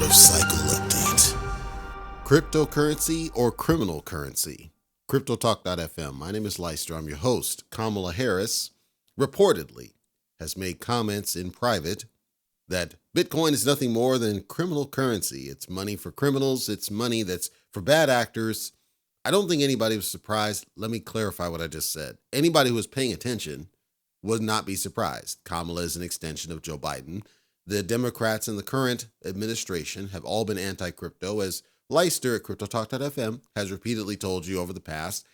out of cycle update. Cryptocurrency or criminal currency? CryptoTalk.fm. My name is Leister. I'm your host. Kamala Harris reportedly has made comments in private that Bitcoin is nothing more than criminal currency. It's money for criminals. It's money that's for bad actors. I don't think anybody was surprised. Let me clarify what I just said. Anybody who was paying attention would not be surprised. Kamala is an extension of Joe Biden. The Democrats in the current administration have all been anti-crypto, as Leister at CryptoTalk.fm has repeatedly told you over the past.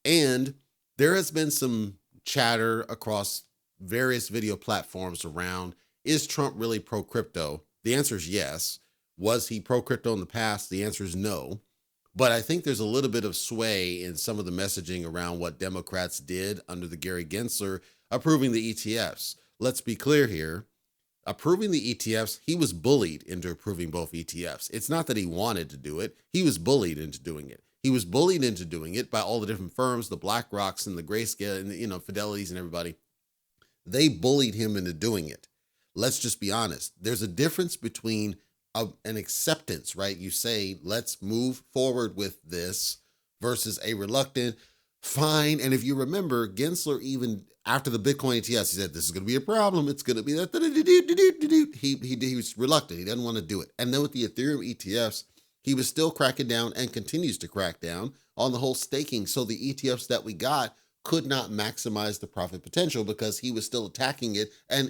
And there has been some chatter across various video platforms around, is Trump really pro-crypto? The answer is yes. Was he pro-crypto in the past? The answer is no. But I think there's a little bit of sway in some of the messaging around what Democrats did under the Gary Gensler approving the ETFs. Let's be clear here. Approving the ETFs, he was bullied into approving both ETFs. It's not that he wanted to do it. He was bullied into doing it. He was bullied into doing it by all the different firms, the BlackRocks and the Grayscale and the, Fidelities and everybody. They bullied him into doing it. Let's just be honest. There's a difference between an acceptance, right? You say, let's move forward with this versus a reluctant, fine. And if you remember, Gensler, even after the Bitcoin ETFs, he said, this is going to be a problem. It's going to be that. He was reluctant. He didn't want to do it. And then with the Ethereum ETFs, he was still cracking down and continues to crack down on the whole staking. So the ETFs that we got could not maximize the profit potential because he was still attacking it and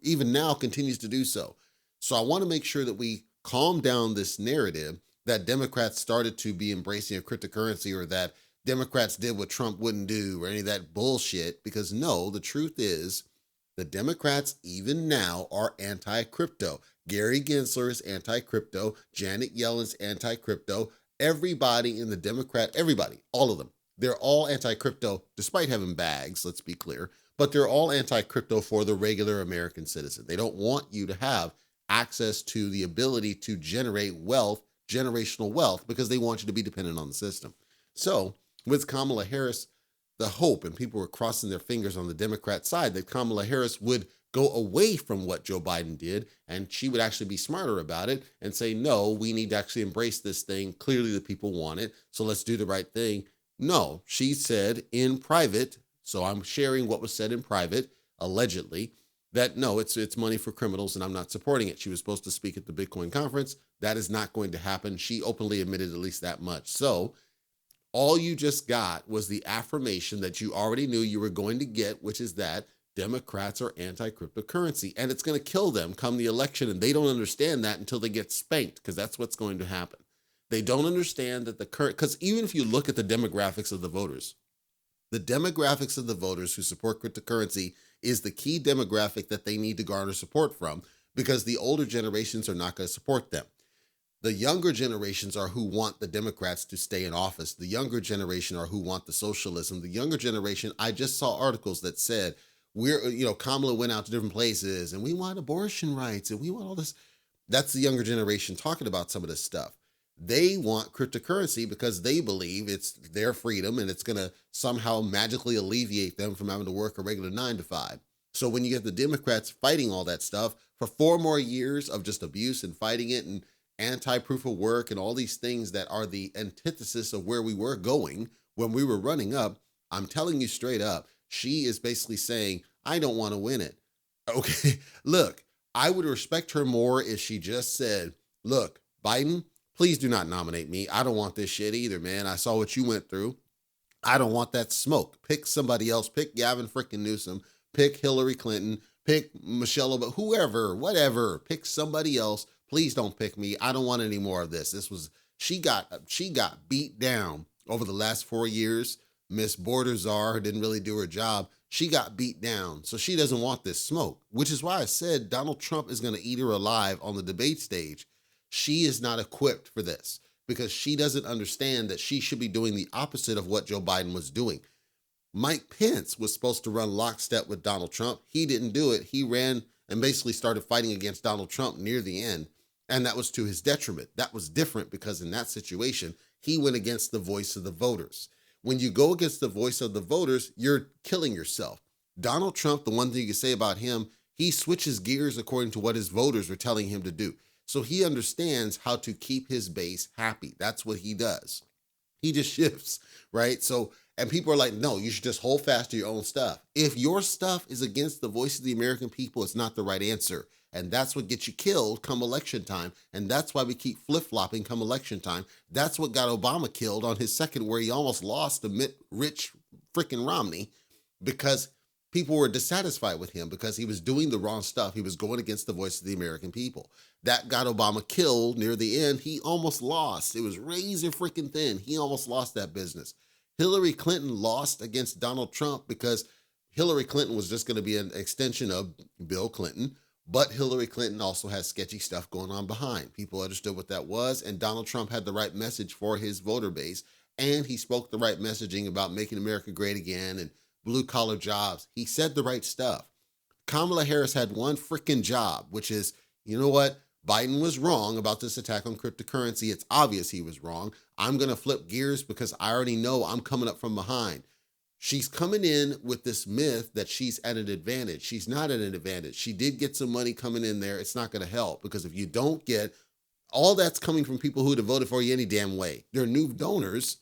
even now continues to do so. So I want to make sure that we calm down this narrative that Democrats started to be embracing a cryptocurrency or that Democrats did what Trump wouldn't do or any of that bullshit, because no, the truth is the Democrats even now are anti-crypto. Gary Gensler is anti-crypto. Janet Yellen's anti-crypto. Everybody in the Democrat, everybody, all of them, they're all anti-crypto despite having bags, let's be clear, but they're all anti-crypto for the regular American citizen. They don't want you to have access to the ability to generate wealth, generational wealth, because they want you to be dependent on the system. So with Kamala Harris, the hope, and people were crossing their fingers on the Democrat side, that Kamala Harris would go away from what Joe Biden did, and she would actually be smarter about it and say, no, we need to actually embrace this thing. Clearly the people want it, so let's do the right thing. No, she said in private, so I'm sharing what was said in private, allegedly, that no, it's money for criminals and I'm not supporting it. She was supposed to speak at the Bitcoin conference. That is not going to happen. She openly admitted at least that much. So all you just got was the affirmation that you already knew you were going to get, which is that Democrats are anti-cryptocurrency and it's going to kill them come the election. And they don't understand that until they get spanked, because that's what's going to happen. They don't understand that the current, because even if you look at the demographics of the voters who support cryptocurrency is the key demographic that they need to garner support from, because the older generations are not going to support them. The younger generations are who want the Democrats to stay in office. The younger generation are who want the socialism. The younger generation, I just saw articles that said, Kamala went out to different places and we want abortion rights and we want all this. That's the younger generation talking about some of this stuff. They want cryptocurrency because they believe it's their freedom and it's going to somehow magically alleviate them from having to work a regular 9 to 5. So when you get the Democrats fighting all that stuff for 4 more years of just abuse and fighting it and anti-proof of work and all these things that are the antithesis of where we were going when we were running up, I'm telling you straight up, she is basically saying, I don't want to win it. Okay, look, I would respect her more if she just said, look, Biden, please do not nominate me. I don't want this shit either, man. I saw what you went through. I don't want that smoke. Pick somebody else. Pick Gavin frickin' Newsom. Pick Hillary Clinton. Pick Michelle Obama. Whoever, whatever. Pick somebody else. Please don't pick me. I don't want any more of this. She got beat down over the last 4 years. Miss Border Czar didn't really do her job. She got beat down. So she doesn't want this smoke, which is why I said Donald Trump is going to eat her alive on the debate stage. She is not equipped for this because she doesn't understand that she should be doing the opposite of what Joe Biden was doing. Mike Pence was supposed to run lockstep with Donald Trump. He didn't do it. He ran and basically started fighting against Donald Trump near the end. And that was to his detriment. That was different because in that situation, he went against the voice of the voters. When you go against the voice of the voters, you're killing yourself. Donald Trump, the one thing you can say about him, he switches gears according to what his voters are telling him to do. So he understands how to keep his base happy. That's what he does. He just shifts, right? So, and people are like, no, you should just hold fast to your own stuff. If your stuff is against the voice of the American people, it's not the right answer. And that's what gets you killed come election time. And that's why we keep flip-flopping come election time. That's what got Obama killed on his second, where he almost lost to Rich freaking Romney, because people were dissatisfied with him because he was doing the wrong stuff. He was going against the voice of the American people. That got Obama killed near the end. He almost lost. It was razor freaking thin. He almost lost that business. Hillary Clinton lost against Donald Trump because Hillary Clinton was just going to be an extension of Bill Clinton, but Hillary Clinton also has sketchy stuff going on behind. People understood what that was, and Donald Trump had the right message for his voter base, and he spoke the right messaging about making America great again and blue-collar jobs. He said the right stuff. Kamala Harris had one freaking job, which is, you know what? Biden was wrong about this attack on cryptocurrency. It's obvious he was wrong. I'm going to flip gears because I already know I'm coming up from behind. She's coming in with this myth that she's at an advantage. She's not at an advantage. She did get some money coming in there. It's not going to help, because if you don't get all that's coming from people who would have voted for you any damn way. They're new donors,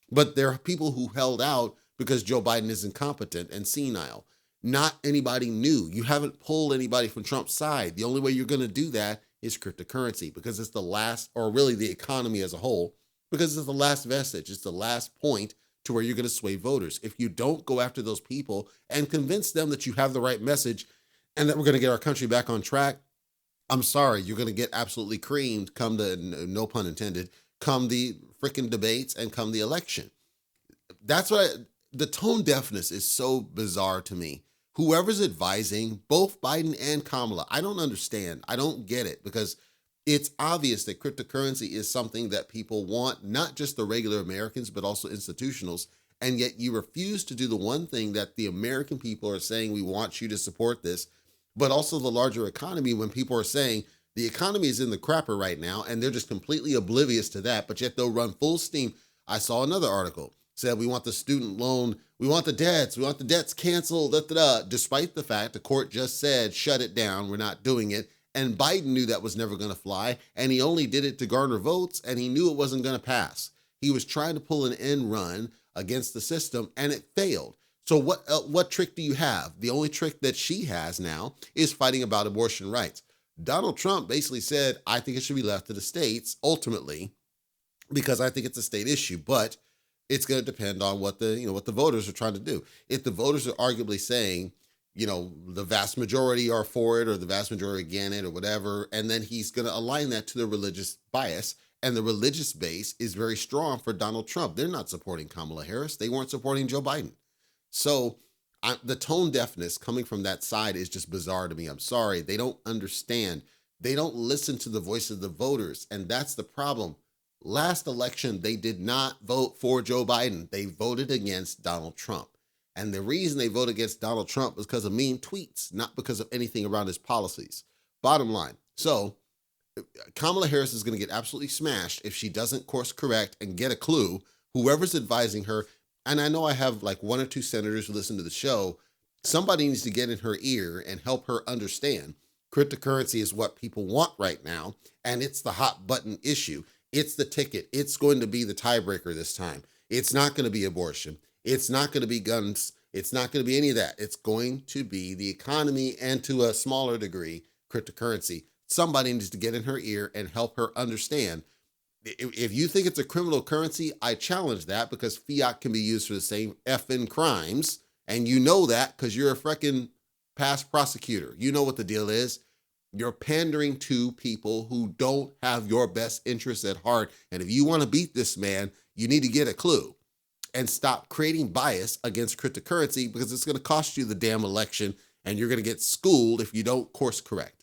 but they're people who held out because Joe Biden is incompetent and senile. Not anybody new. You haven't pulled anybody from Trump's side. The only way you're going to do that is cryptocurrency, because it's the last, or really the economy as a whole, because it's the last vestige. It's the last point to where you're going to sway voters. If you don't go after those people and convince them that you have the right message and that we're going to get our country back on track, I'm sorry, you're going to get absolutely creamed come the, no pun intended, come the freaking debates and come the election. That's what the tone deafness is so bizarre to me. Whoever's advising both Biden and Kamala, I don't understand. I don't get it, because it's obvious that cryptocurrency is something that people want, not just the regular Americans, but also institutionals. And yet you refuse to do the one thing that the American people are saying, we want you to support this, but also the larger economy, when people are saying the economy is in the crapper right now, and they're just completely oblivious to that, but yet they'll run full steam. I saw another article said we want the student loan, we want the debts canceled, despite the fact the court just said, shut it down, we're not doing it. And Biden knew that was never going to fly, and he only did it to garner votes, and he knew it wasn't going to pass. He was trying to pull an end run against the system, and it failed. So what trick do you have? The only trick that she has now is fighting about abortion rights. Donald Trump basically said, I think it should be left to the states, ultimately, because I think it's a state issue, but it's going to depend on what the voters are trying to do. If the voters are arguably saying, the vast majority are for it, or the vast majority against it, or whatever, and then he's going to align that to the religious bias, and the religious base is very strong for Donald Trump. They're not supporting Kamala Harris. They weren't supporting Joe Biden. So the tone deafness coming from that side is just bizarre to me. I'm sorry. They don't understand. They don't listen to the voice of the voters, and that's the problem. Last election, they did not vote for Joe Biden. They voted against Donald Trump. And the reason they voted against Donald Trump was because of mean tweets, not because of anything around his policies. Bottom line. So Kamala Harris is going to get absolutely smashed if she doesn't course correct and get a clue. Whoever's advising her, and I know I have like one or two senators who listen to the show, somebody needs to get in her ear and help her understand cryptocurrency is what people want right now, and it's the hot button issue. It's the ticket. It's going to be the tiebreaker this time. It's not going to be abortion. It's not going to be guns. It's not going to be any of that. It's going to be the economy, and to a smaller degree, cryptocurrency. Somebody needs to get in her ear and help her understand. If you think it's a criminal currency, I challenge that, because fiat can be used for the same effing crimes. And you know that because you're a freaking past prosecutor. You know what the deal is. You're pandering to people who don't have your best interests at heart. And if you want to beat this man, you need to get a clue and stop creating bias against cryptocurrency, because it's going to cost you the damn election, and you're going to get schooled if you don't course correct.